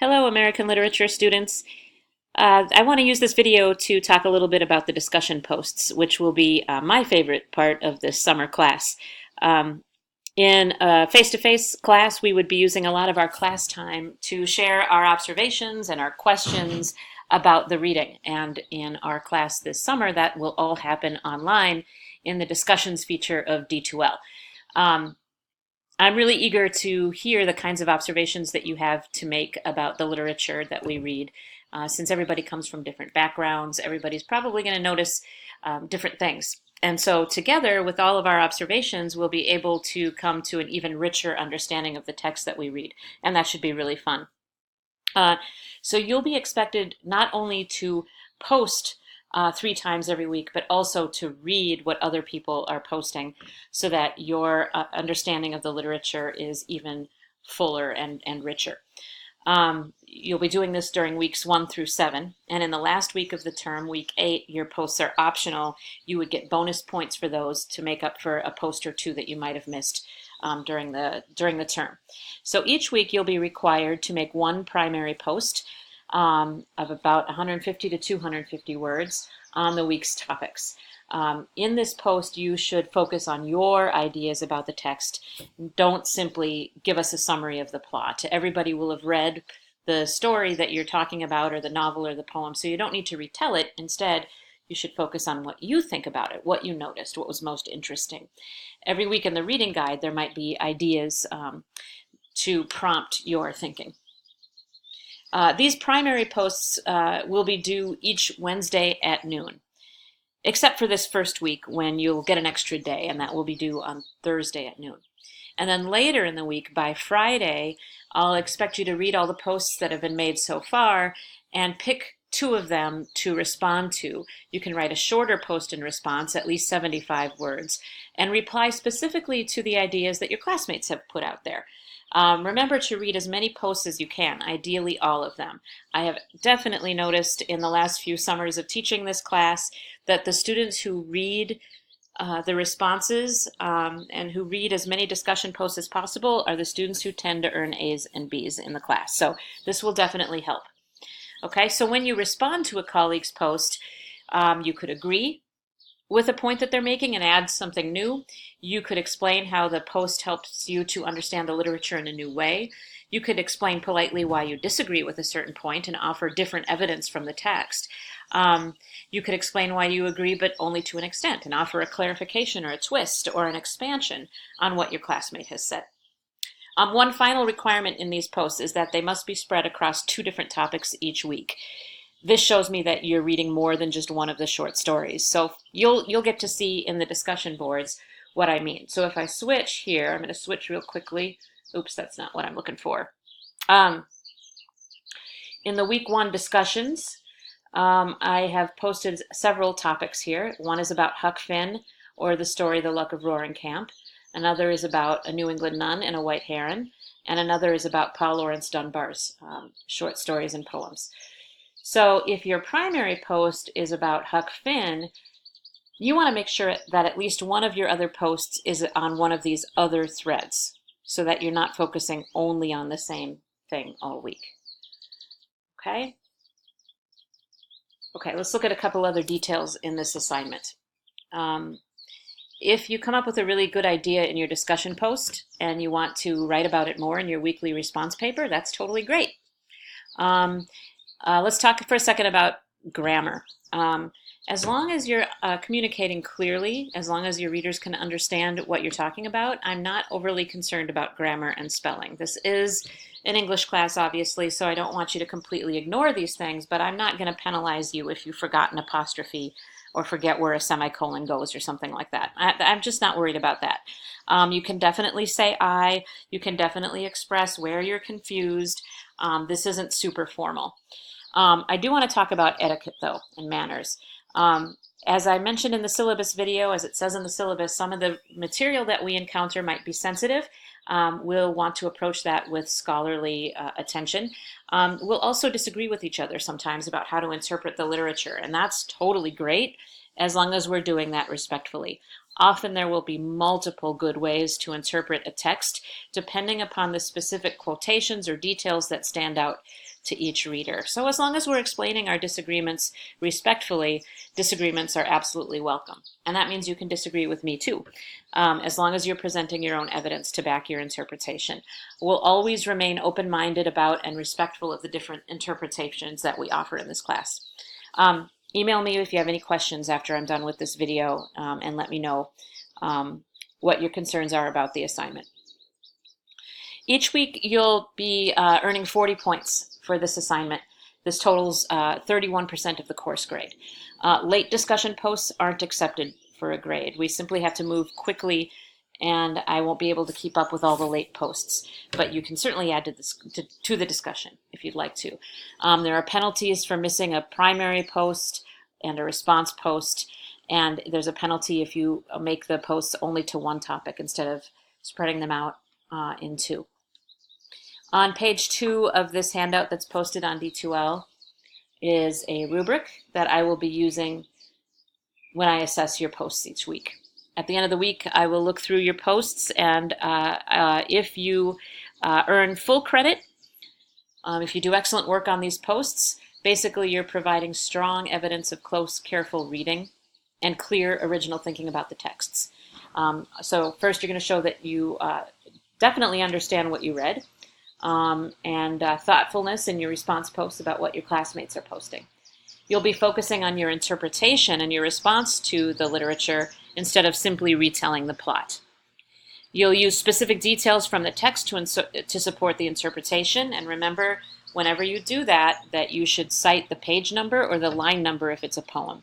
Hello, American literature students. I want to use this video to talk a little bit about the discussion posts, which will be my favorite part of this summer class. Um, in a face-to-face class, we would be using a lot of our class time to share our observations and our questions about the reading. And in our class this summer, that will all happen online in the discussions feature of D2L. I'm really eager to hear the kinds of observations that you have to make about the literature that we read. Since everybody comes from different backgrounds, everybody's probably going to notice different things. And so together with all of our observations, we'll be able to come to an even richer understanding of the text that we read. And that should be really fun. So you'll be expected not only to post 3 times every week, but also to read what other people are posting so that your understanding of the literature is even fuller and richer. You'll be doing this during weeks 1 through 7, and in the last week of the term, week 8, your posts are optional. You would get bonus points for those to make up for a post or two that you might have missed during the term. So each week you'll be required to make one primary post of about 150 to 250 words on the week's topics. In this post, you should focus on your ideas about the text. Don't simply give us a summary of the plot. Everybody will have read the story that you're talking about, or the novel or the poem, so you don't need to retell it. Instead, you should focus on what you think about it, what you noticed, what was most interesting. Every week in the reading guide, there might be ideas to prompt your thinking. These primary posts will be due each Wednesday at noon, except for this first week when you'll get an extra day, and that will be due on Thursday at noon. And then later in the week, by Friday, I'll expect you to read all the posts that have been made so far and pick 2 of them to respond to. You can write a shorter post in response, at least 75 words, and reply specifically to the ideas that your classmates have put out there. Remember to read as many posts as you can, ideally all of them. I have definitely noticed in the last few summers of teaching this class that the students who read the responses and who read as many discussion posts as possible are the students who tend to earn A's and B's in the class. So this will definitely help. Okay, so when you respond to a colleague's post, you could agree with a point that they're making and add something new. You could explain how the post helps you to understand the literature in a new way. You could explain politely why you disagree with a certain point and offer different evidence from the text. You could explain why you agree, but only to an extent, and offer a clarification or a twist or an expansion on what your classmate has said. One final requirement in these posts is that they must be spread across 2 different topics each week. This shows me that you're reading more than just one of the short stories. So you'll get to see in the discussion boards what I mean. So if I switch here, I'm going to switch real quickly. Oops, that's not what I'm looking for. In the week 1 discussions, I have posted several topics here. One is about Huck Finn, or the story The Luck of Roaring Camp. Another is about a New England nun and a white heron. And another is about Paul Laurence Dunbar's short stories and poems. So if your primary post is about Huck Finn, you want to make sure that at least one of your other posts is on one of these other threads, so that you're not focusing only on the same thing all week. Okay? Okay, let's look at a couple other details in this assignment. If you come up with a really good idea in your discussion post and you want to write about it more in your weekly response paper, that's totally great. Let's talk for a second about grammar. As long as you're communicating clearly, as long as your readers can understand what you're talking about, I'm not overly concerned about grammar and spelling. This is an English class, obviously, so I don't want you to completely ignore these things, but I'm not going to penalize you if you forgot an apostrophe or forget where a semicolon goes or something like that. I'm just not worried about that. You can definitely say I. You can definitely express where you're confused. This isn't super formal. I do want to talk about etiquette, though, and manners. As I mentioned in the syllabus video, as it says in the syllabus, some of the material that we encounter might be sensitive. We'll want to approach that with scholarly attention. We'll also disagree with each other sometimes about how to interpret the literature, and that's totally great as long as we're doing that respectfully. Often there will be multiple good ways to interpret a text, depending upon the specific quotations or details that stand out to each reader. So as long as we're explaining our disagreements respectfully, disagreements are absolutely welcome. And that means you can disagree with me too, as long as you're presenting your own evidence to back your interpretation. We'll always remain open-minded about and respectful of the different interpretations that we offer in this class. Email me if you have any questions after I'm done with this video, and let me know what your concerns are about the assignment. Each week you'll be earning 40 points for this assignment. This totals 31% of the course grade. Late discussion posts aren't accepted for a grade. We simply have to move quickly, and I won't be able to keep up with all the late posts, but you can certainly add to the discussion if you'd like to. There are penalties for missing a primary post and a response post, and there's a penalty if you make the posts only to one topic instead of spreading them out in two. On page 2 of this handout that's posted on D2L is a rubric that I will be using when I assess your posts each week. At the end of the week, I will look through your posts, and if you earn full credit, if you do excellent work on these posts, basically you're providing strong evidence of close, careful reading and clear original thinking about the texts. So first you're going to show that you definitely understand what you read, and thoughtfulness in your response posts about what your classmates are posting. You'll be focusing on your interpretation and your response to the literature instead of simply retelling the plot. You'll use specific details from the text to support the interpretation, and remember, whenever you do that, that you should cite the page number or the line number if it's a poem.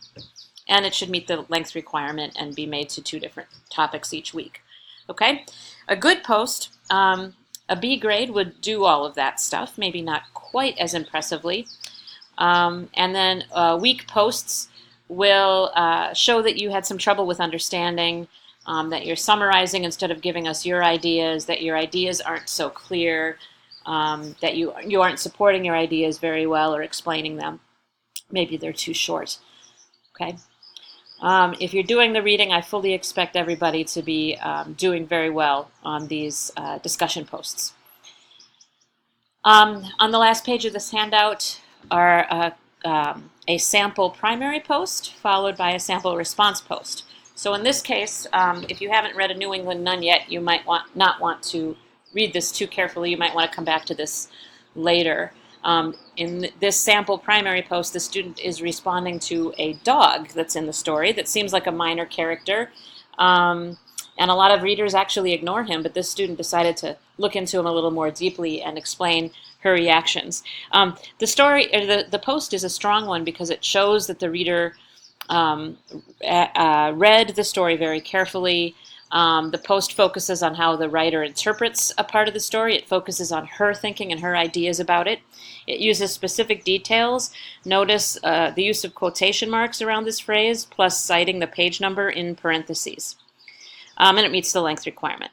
And it should meet the length requirement and be made to 2 different topics each week. Okay? A good post, a B grade would do all of that stuff, maybe not quite as impressively. And then weak posts will show that you had some trouble with understanding, that you're summarizing instead of giving us your ideas, that your ideas aren't so clear, that you aren't supporting your ideas very well or explaining them. Maybe they're too short. Okay. If you're doing the reading, I fully expect everybody to be doing very well on these discussion posts. On the last page of this handout are a sample primary post followed by a sample response post. So in this case, if you haven't read A New England Nun yet, you might not want to read this too carefully. You might want to come back to this later. In this sample primary post, the student is responding to a dog that's in the story that seems like a minor character. And a lot of readers actually ignore him, but this student decided to look into him a little more deeply and explain her reactions. The post is a strong one because it shows that the reader read the story very carefully. The post focuses on how the writer interprets a part of the story. It focuses on her thinking and her ideas about it. It uses specific details. Notice the use of quotation marks around this phrase, plus citing the page number in parentheses. And it meets the length requirement.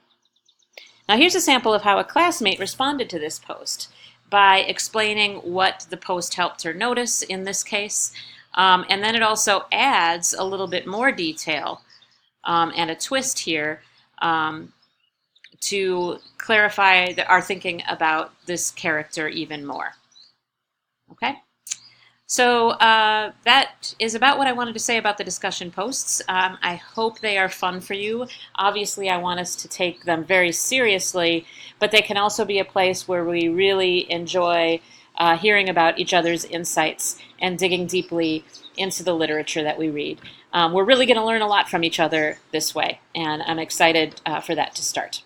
Now here's a sample of how a classmate responded to this post by explaining what the post helped her notice in this case. And then it also adds a little bit more detail and a twist here to clarify our thinking about this character even more. Okay? So that is about what I wanted to say about the discussion posts. I hope they are fun for you. Obviously, I want us to take them very seriously, but they can also be a place where we really enjoy hearing about each other's insights and digging deeply into the literature that we read. We're really going to learn a lot from each other this way, and I'm excited for that to start.